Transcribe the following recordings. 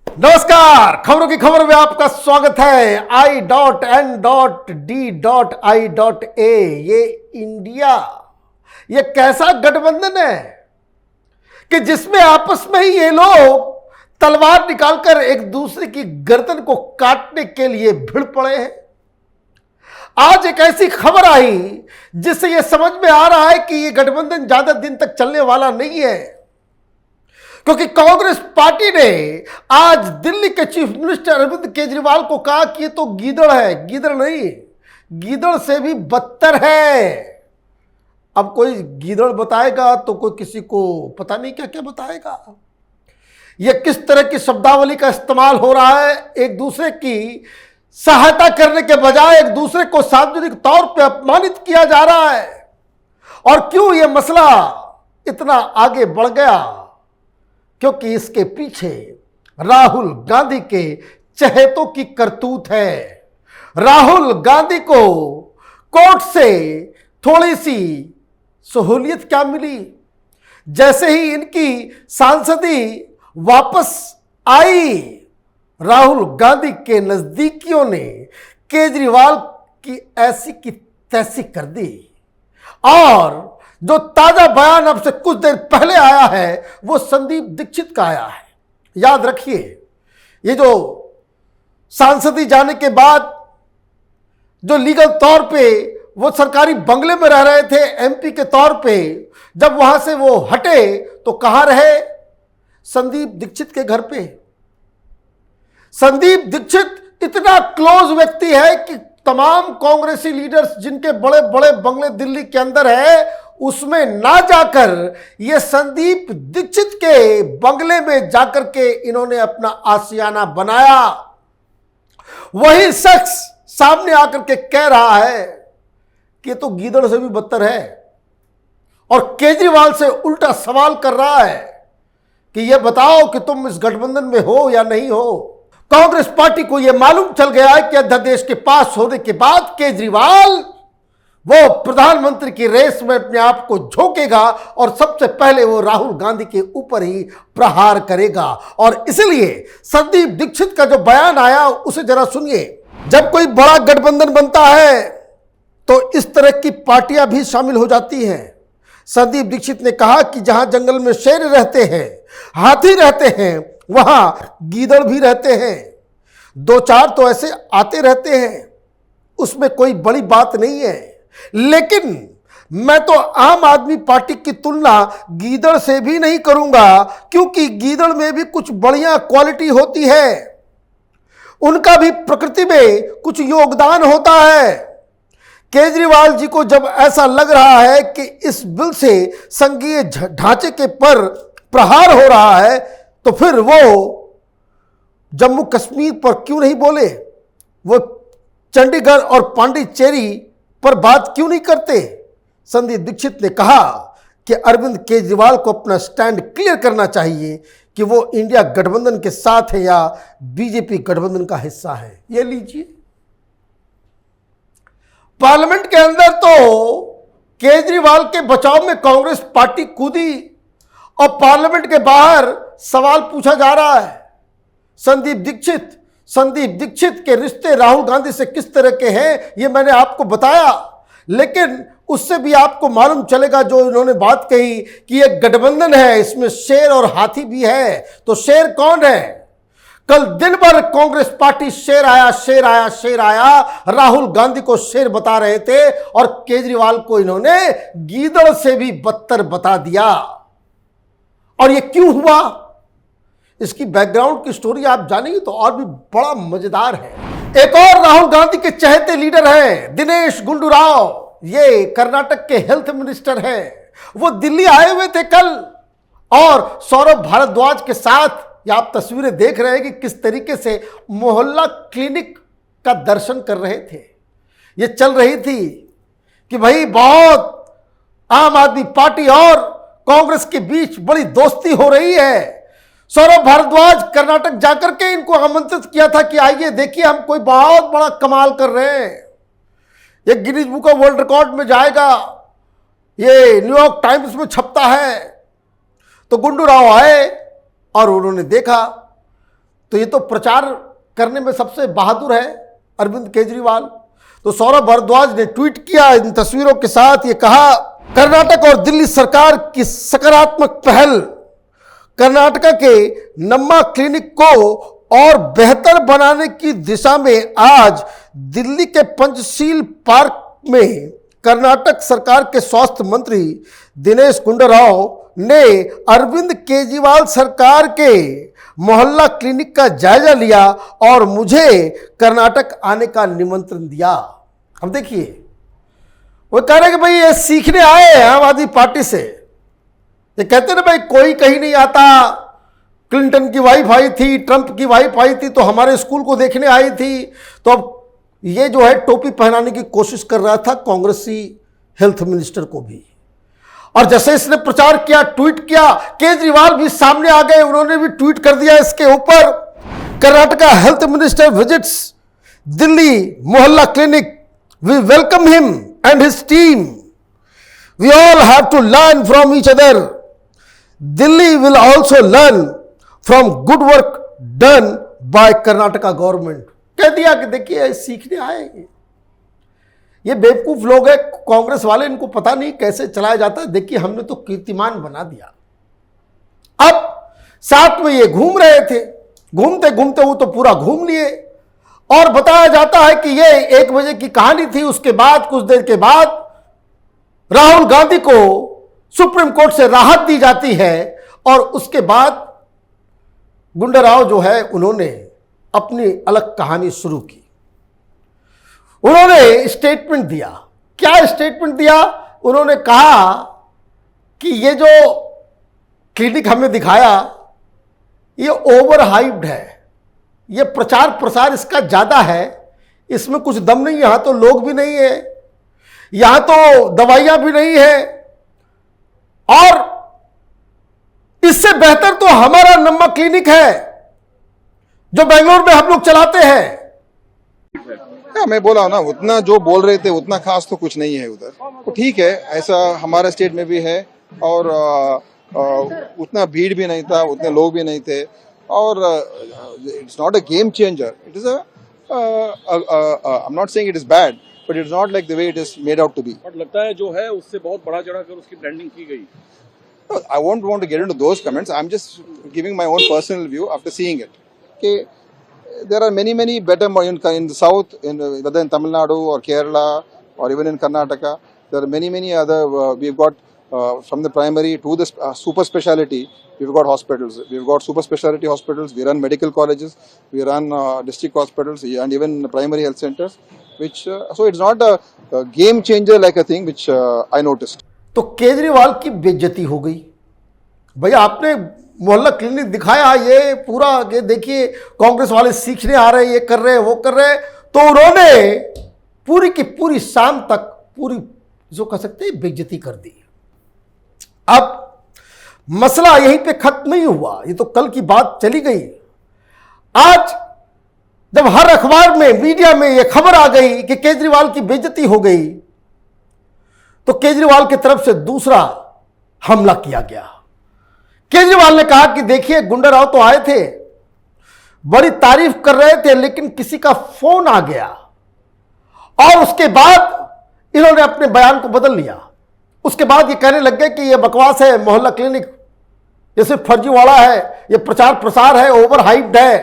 नमस्कार, खबरों की खबर में आपका स्वागत है। I.N.D.I.A ये इंडिया, ये कैसा गठबंधन है कि जिसमें आपस में ही ये लोग तलवार निकालकर एक दूसरे की गर्दन को काटने के लिए भिड़ पड़े हैं। आज एक ऐसी खबर आई जिससे यह समझ में आ रहा है कि यह गठबंधन ज्यादा दिन तक चलने वाला नहीं है, क्योंकि कांग्रेस पार्टी ने आज दिल्ली के चीफ मिनिस्टर अरविंद केजरीवाल को कहा कि ये तो गीदड़ है, गीदड़ नहीं, गीदड़ से भी बदतर है। अब कोई गीदड़ बताएगा तो कोई किसी को पता नहीं क्या क्या बताएगा। ये किस तरह की शब्दावली का इस्तेमाल हो रहा है, एक दूसरे की सहायता करने के बजाय एक दूसरे को सार्वजनिक तौर पर अपमानित किया जा रहा है। और क्यों यह मसला इतना आगे बढ़ गया? क्योंकि इसके पीछे राहुल गांधी के चहेतों की करतूत है। राहुल गांधी को कोर्ट से थोड़ी सी सहूलियत क्या मिली? जैसे ही इनकी सांसदी वापस आई, राहुल गांधी के नजदीकियों ने केजरीवाल की ऐसी की तैसी कर दी। और जो ताजा बयान अब से कुछ देर पहले आया है वो संदीप दीक्षित का आया है। याद रखिए, ये जो सांसदी जाने के बाद जो लीगल तौर पे वो सरकारी बंगले में रह रहे थे एमपी के तौर पे, जब वहां से वो हटे तो कहां रहे? संदीप दीक्षित के घर पे। संदीप दीक्षित इतना क्लोज व्यक्ति है कि तमाम कांग्रेसी लीडर्स जिनके बड़े बड़े बंगले दिल्ली के अंदर है, उसमें ना जाकर ये संदीप दीक्षित के बंगले में जाकर के इन्होंने अपना आशियाना बनाया। वही शख्स सामने आकर के कह रहा है कि तो गीदड़ से भी बदतर है, और केजरीवाल से उल्टा सवाल कर रहा है कि यह बताओ कि तुम इस गठबंधन में हो या नहीं हो। कांग्रेस पार्टी को यह मालूम चल गया है कि अध्यादेश के पास होने के बाद केजरीवाल वो प्रधानमंत्री की रेस में अपने आप को झोंकेगा और सबसे पहले वो राहुल गांधी के ऊपर ही प्रहार करेगा। और इसलिए संदीप दीक्षित का जो बयान आया उसे जरा सुनिए। जब कोई बड़ा गठबंधन बनता है तो इस तरह की पार्टियां भी शामिल हो जाती हैं। संदीप दीक्षित ने कहा कि जहां जंगल में शेर रहते हैं, हाथी रहते हैं, वहां गीदड़ भी रहते हैं। दो चार तो ऐसे आते रहते हैं, उसमें कोई बड़ी बात नहीं है। लेकिन मैं तो आम आदमी पार्टी की तुलना गीदड़ से भी नहीं करूंगा, क्योंकि गीदड़ में भी कुछ बढ़िया क्वालिटी होती है, उनका भी प्रकृति में कुछ योगदान होता है। केजरीवाल जी को जब ऐसा लग रहा है कि इस बिल से संघीय ढांचे के पर प्रहार हो रहा है, तो फिर वो जम्मू कश्मीर पर क्यों नहीं बोले? वो चंडीगढ़ और पांडिचेरी पर बात क्यों नहीं करते? संदीप दीक्षित ने कहा कि अरविंद केजरीवाल को अपना स्टैंड क्लियर करना चाहिए कि वो इंडिया गठबंधन के साथ है या बीजेपी गठबंधन का हिस्सा है। ये लीजिए, पार्लियामेंट के अंदर तो केजरीवाल के बचाव में कांग्रेस पार्टी कूदी और पार्लियामेंट के बाहर सवाल पूछा जा रहा है। संदीप दीक्षित के रिश्ते राहुल गांधी से किस तरह के हैं ये मैंने आपको बताया, लेकिन उससे भी आपको मालूम चलेगा जो इन्होंने बात कही कि एक गठबंधन है, इसमें शेर और हाथी भी है। तो शेर कौन है? कल दिन भर कांग्रेस पार्टी शेर आया शेर आया शेर आया, राहुल गांधी को शेर बता रहे थे और केजरीवाल को इन्होंने गीदड़ से भी बदतर बता दिया। और ये क्यों हुआ, इसकी बैकग्राउंड की स्टोरी आप जानेंगे तो और भी बड़ा मजेदार है। एक और राहुल गांधी के चहेते लीडर हैं दिनेश गुंडू राव। ये कर्नाटक के हेल्थ मिनिस्टर हैं। वो दिल्ली आए हुए थे कल और सौरभ भारद्वाज के साथ, या आप तस्वीरें देख रहे हैं कि किस तरीके से मोहल्ला क्लिनिक का दर्शन कर रहे थे। ये चल रही थी कि भाई बहुत आम आदमी पार्टी और कांग्रेस के बीच बड़ी दोस्ती हो रही है। सौरभ भारद्वाज कर्नाटक जाकर के इनको आमंत्रित किया था कि आइए देखिए हम कोई बहुत बड़ा कमाल कर रहे हैं, ये Guinness book of world record में जाएगा, ये न्यूयॉर्क टाइम्स में छपता है। तो गुंडू राव आए और उन्होंने देखा तो ये तो प्रचार करने में सबसे बहादुर है अरविंद केजरीवाल। तो सौरभ भारद्वाज ने ट्वीट किया इन तस्वीरों के साथ, ये कहा, कर्नाटक और दिल्ली सरकार की सकारात्मक पहल कर्नाटक के नम्मा क्लिनिक को और बेहतर बनाने की दिशा में आज दिल्ली के पंचशील पार्क में कर्नाटक सरकार के स्वास्थ्य मंत्री दिनेश गुंडूराव ने अरविंद केजरीवाल सरकार के मोहल्ला क्लिनिक का जायजा लिया और मुझे कर्नाटक आने का निमंत्रण दिया। अब देखिए, वो कह रहे हैं कि भाई ये सीखने आए हैं आम आदमी पार्टी से। ये कहते ना भाई कोई कहीं नहीं आता, क्लिंटन की वाइफ आई थी, ट्रंप की वाइफ आई थी तो हमारे स्कूल को देखने आई थी। तो अब ये जो है टोपी पहनाने की कोशिश कर रहा था कांग्रेसी हेल्थ मिनिस्टर को भी। और जैसे इसने प्रचार किया, ट्वीट किया, केजरीवाल भी सामने आ गए, उन्होंने भी ट्वीट कर दिया इसके ऊपर, Karnataka health minister visits Delhi mohalla clinic, we welcome him and his team, we all have to learn from each other, Delhi will also learn from good work done by Karnataka government. कह दिया कि देखिए सीखने आए, ये बेवकूफ लोग हैं कांग्रेस वाले, इनको पता नहीं कैसे चलाया जाता है। देखिए हमने तो कीर्तिमान बना दिया। अब साथ में ये घूम रहे थे, घूमते घूमते वो तो पूरा घूम लिए। और बताया जाता है कि ये 1 बजे की कहानी थी। उसके बाद कुछ देर के बाद राहुल गांधी को सुप्रीम कोर्ट से राहत दी जाती है और उसके बाद गुंडूराव जो है उन्होंने अपनी अलग कहानी शुरू की। उन्होंने स्टेटमेंट दिया। क्या स्टेटमेंट दिया? उन्होंने कहा कि ये जो क्लिनिक हमें दिखाया ये ओवर हाइप्ड है, ये प्रचार प्रसार इसका ज़्यादा है, इसमें कुछ दम नहीं, यहां तो लोग भी नहीं है, यहां तो दवाइयां भी नहीं है, और इससे बेहतर तो हमारा नम्मा क्लिनिक है जो बेंगलोर में हम लोग चलाते हैं। मैं बोला ना, उतना जो बोल रहे थे उतना खास तो कुछ नहीं है उधर। तो ठीक है, ऐसा हमारा स्टेट में भी है, और उतना भीड़ भी नहीं था, उतने लोग भी नहीं थे, और it's not a game changer. It is I am not saying it is bad, but it's not like the way it is made out to be. But लगता है जो है उससे बहुत बड़ा चढ़ाकर उसकी ब्रांडिंग की गई। I won't want to get into those comments. I'm just giving my own personal view after seeing it. Okay, there are many better in the south, whether in Tamil Nadu or Kerala or even in Karnataka. There are many other. We've got from the primary to the super speciality. We've got hospitals. We've got super speciality hospitals. We run medical colleges. We run district hospitals and even primary health centers. Which so it's not a game changer like a thing which I noticed. तो केजरीवाल की बेइज्जती हो गई। भैया आपने मोहल्ला clinic दिखाया, ये पूरा ये देखिए कांग्रेस वाले सीखने आ रहे हैं, ये कर रहे हैं, वो कर रहे हैं। तो उन्होंने पूरी की पूरी शाम तक पूरी जो कह सकते हैं बेइज्जती कर दी। अब मसला यहीं पे खत्म नहीं हुआ, ये तो कल की बात चली गई। आज जब हर अखबार में, मीडिया में ये खबर आ गई कि केजरीवाल की बेइज्जती हो गई, तो केजरीवाल की तरफ से दूसरा हमला किया गया। केजरीवाल ने कहा कि देखिए गुंडूराव तो आए थे, बड़ी तारीफ कर रहे थे, लेकिन किसी का फोन आ गया और उसके बाद इन्होंने अपने बयान को बदल लिया। उसके बाद ये कहने लग गए कि ये बकवास है, मोहल्ला क्लिनिक ये सिर्फ फर्जीवाड़ा है, ये प्रचार प्रसार है, ओवर हाइप्ड है।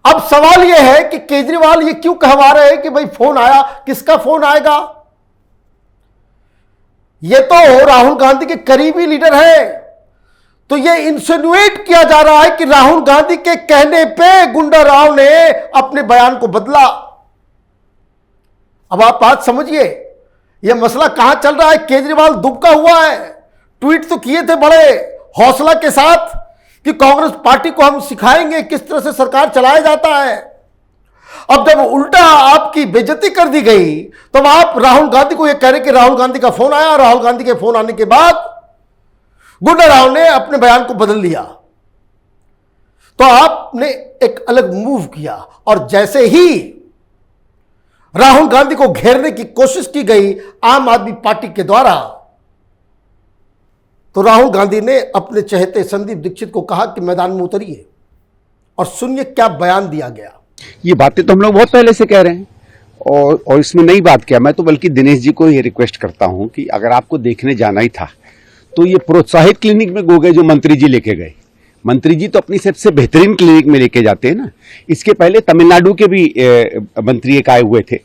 अब सवाल यह है कि केजरीवाल ये क्यों कहवा रहे हैं कि भाई फोन आया? किसका फोन आएगा? ये तो राहुल गांधी के करीबी लीडर है, तो ये इंसिनुएट किया जा रहा है कि राहुल गांधी के कहने पे गुंडूराव ने अपने बयान को बदला। अब आप बात समझिए, ये मसला कहां चल रहा है। केजरीवाल दुबका हुआ है, ट्वीट तो किए थे बड़े हौसला के साथ कि कांग्रेस पार्टी को हम सिखाएंगे किस तरह से सरकार चलाया जाता है। अब जब उल्टा आपकी बेइज्जती कर दी गई, तो आप राहुल गांधी को यह कह रहे कि राहुल गांधी का फोन आया, राहुल गांधी के फोन आने के बाद गुंडूराव ने अपने बयान को बदल लिया। तो आपने एक अलग मूव किया, और जैसे ही राहुल गांधी को घेरने की कोशिश की गई आम आदमी पार्टी के द्वारा, तो राहुल गांधी ने अपने चहेते संदीप दीक्षित को कहा कि मैदान में उतरिए, और सुनिए क्या बयान दिया गया। ये बातें तो हम लोग बहुत पहले से कह रहे हैं और इसमें नई बात क्या, मैं तो बल्कि दिनेश जी को ये रिक्वेस्ट करता हूं कि अगर आपको देखने जाना ही था तो ये प्रोत्साहित क्लिनिक में गए जो मंत्री जी लेके गए। मंत्री जी तो अपनी सबसे बेहतरीन क्लिनिक में लेके जाते हैं ना। इसके पहले तमिलनाडु के भी मंत्री एक आए हुए थे,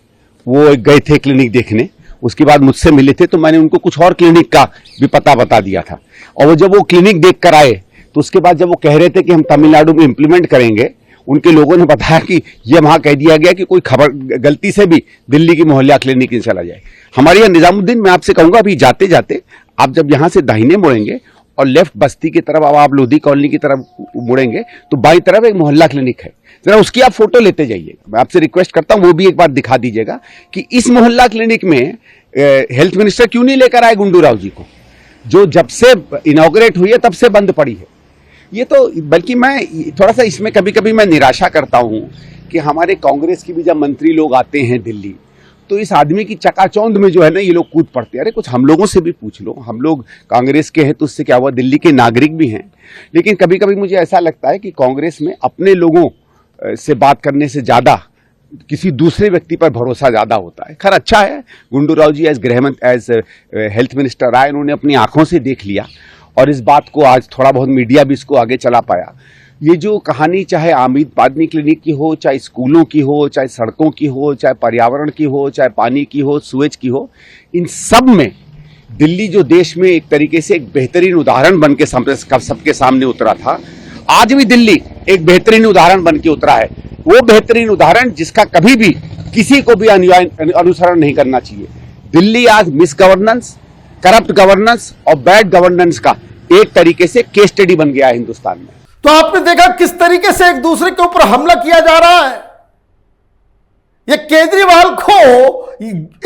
वो गए थे क्लिनिक देखने, उसके बाद मुझसे मिले थे तो मैंने उनको कुछ और क्लिनिक का भी पता बता दिया था। और वो जब वो क्लिनिक देख कर आए तो उसके बाद जब वो कह रहे थे कि हम तमिलनाडु में इंप्लीमेंट करेंगे, उनके लोगों ने बताया कि ये वहां कह दिया गया कि कोई खबर गलती से भी दिल्ली की मोहल्ला क्लिनिक में चला जाए। हमारे यहाँ निजामुद्दीन, मैं आपसे कहूंगा अभी जाते जाते आप जब यहाँ से दाहिने मुड़ेंगे और लेफ्ट बस्ती की तरफ अब आप लोधी कॉलोनी की तरफ मुड़ेंगे तो बाई तरफ एक मोहल्ला क्लिनिक है, जरा उसकी आप फोटो लेते जाइएगा। मैं आपसे रिक्वेस्ट करता हूं वो भी एक बार दिखा दीजिएगा कि इस मोहल्ला क्लिनिक में हेल्थ मिनिस्टर क्यों नहीं लेकर आए गुंडू राव जी को, जो जब से इनॉग्रेट हुई है तब से बंद पड़ी है। ये तो बल्कि मैं थोड़ा सा इसमें कभी कभी मैं निराशा करता हूं कि हमारे कांग्रेस की भी जब मंत्री लोग आते हैं दिल्ली तो इस आदमी की चकाचौंध में जो है ना ये लोग कूद पड़ते हैं। अरे कुछ हम लोगों से भी पूछ लो, हम लोग कांग्रेस के हैं तो उससे क्या हुआ, दिल्ली के नागरिक भी हैं। लेकिन कभी कभी मुझे ऐसा लगता है कि कांग्रेस में अपने लोगों से बात करने से ज्यादा किसी दूसरे व्यक्ति पर भरोसा ज्यादा होता है। खैर अच्छा है, Gundu Rao ji as health minister आए, उन्होंने अपनी आंखों से देख लिया और इस बात को आज थोड़ा बहुत मीडिया भी इसको आगे चला पाया। ये जो कहानी चाहे आमिर पादनी क्लिनिक की हो, चाहे स्कूलों की हो, चाहे सड़कों की हो, चाहे पर्यावरण की हो, चाहे पानी की हो, सुएज की हो, इन सब में दिल्ली जो देश में एक तरीके से एक बेहतरीन उदाहरण बन के सबके सामने उतरा था, आज भी दिल्ली एक बेहतरीन उदाहरण बन के उतरा है। वो बेहतरीन उदाहरण जिसका कभी भी किसी को भी अनुसरण नहीं करना चाहिए। दिल्ली आज मिस गवर्नेंस, करप्ट गवर्नेंस और बैड गवर्नेंस का एक तरीके से केस स्टडी बन गया है हिंदुस्तान में। तो आपने देखा किस तरीके से एक दूसरे के ऊपर हमला किया जा रहा है। ये केजरीवाल को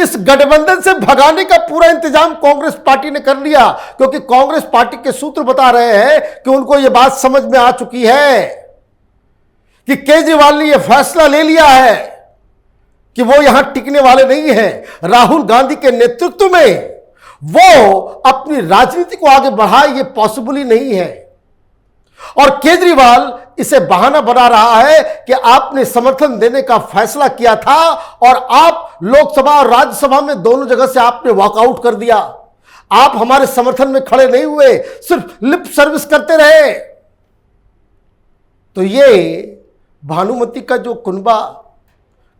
इस गठबंधन से भगाने का पूरा इंतजाम कांग्रेस पार्टी ने कर लिया, क्योंकि कांग्रेस पार्टी के सूत्र बता रहे हैं कि उनको यह बात समझ में आ चुकी है कि केजरीवाल ने यह फैसला ले लिया है कि वो यहां टिकने वाले नहीं हैं। राहुल गांधी के नेतृत्व में वो अपनी राजनीति को आगे बढ़ाए, ये पॉसिबल ही नहीं है। और केजरीवाल इसे बहाना बना रहा है कि आपने समर्थन देने का फैसला किया था और आप लोकसभा और राज्यसभा में दोनों जगह से आपने वॉकआउट कर दिया। आप हमारे समर्थन में खड़े नहीं हुए, सिर्फ लिप सर्विस करते रहे। तो ये भानुमति का जो कुनबा,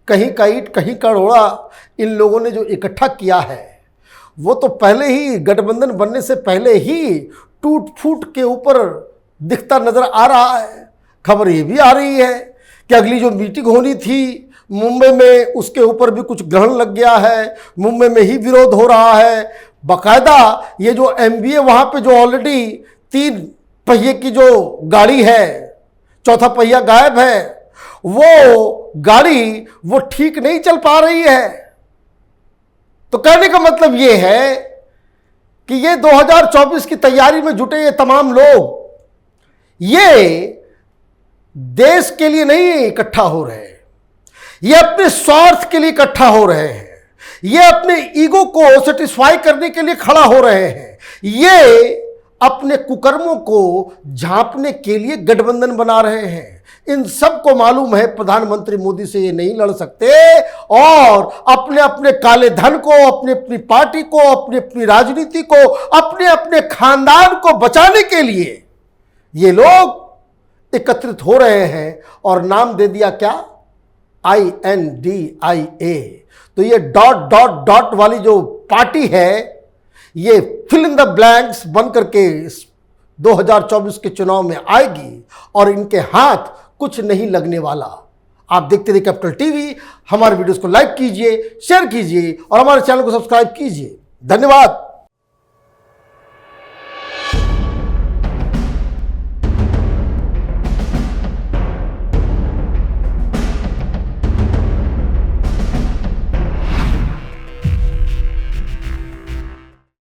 कहीं का ईंट कहीं का रोड़ा, इन लोगों ने जो इकट्ठा किया है वो तो पहले ही गठबंधन बनने से पहले ही टूट फूट के ऊपर दिखता नजर आ रहा है। खबर ये भी आ रही है कि अगली जो मीटिंग होनी थी मुंबई में, उसके ऊपर भी कुछ ग्रहण लग गया है। मुंबई में ही विरोध हो रहा है। बाकायदा ये जो MBA वहां पे जो ऑलरेडी 3 पहिए की जो गाड़ी है, चौथा पहिया गायब है, वो गाड़ी वो ठीक नहीं चल पा रही है। तो कहने का मतलब ये है कि ये 2024 की तैयारी में जुटे ये तमाम लोग ये देश के लिए नहीं इकट्ठा हो रहे हैं, ये अपने स्वार्थ के लिए इकट्ठा हो रहे हैं, ये अपने ईगो को सेटिस्फाई करने के लिए खड़ा हो रहे हैं, ये अपने कुकर्मों को झांपने के लिए गठबंधन बना रहे हैं। इन सबको मालूम है प्रधानमंत्री मोदी से ये नहीं लड़ सकते और अपने अपने काले धन को, अपनी अपनी पार्टी को, अपनी अपनी राजनीति को, अपने अपने खानदान को बचाने के लिए ये लोग एकत्रित हो रहे हैं और नाम दे दिया क्या, INDIA। तो ये डॉट डॉट डॉट वाली जो पार्टी है ये फिल इन द ब्लैंक्स बन करके 2024 के चुनाव में आएगी और इनके हाथ कुछ नहीं लगने वाला। आप देखते रहिए कैपिटल टीवी। हमारे वीडियोस को लाइक कीजिए, शेयर कीजिए और हमारे चैनल को सब्सक्राइब कीजिए। धन्यवाद।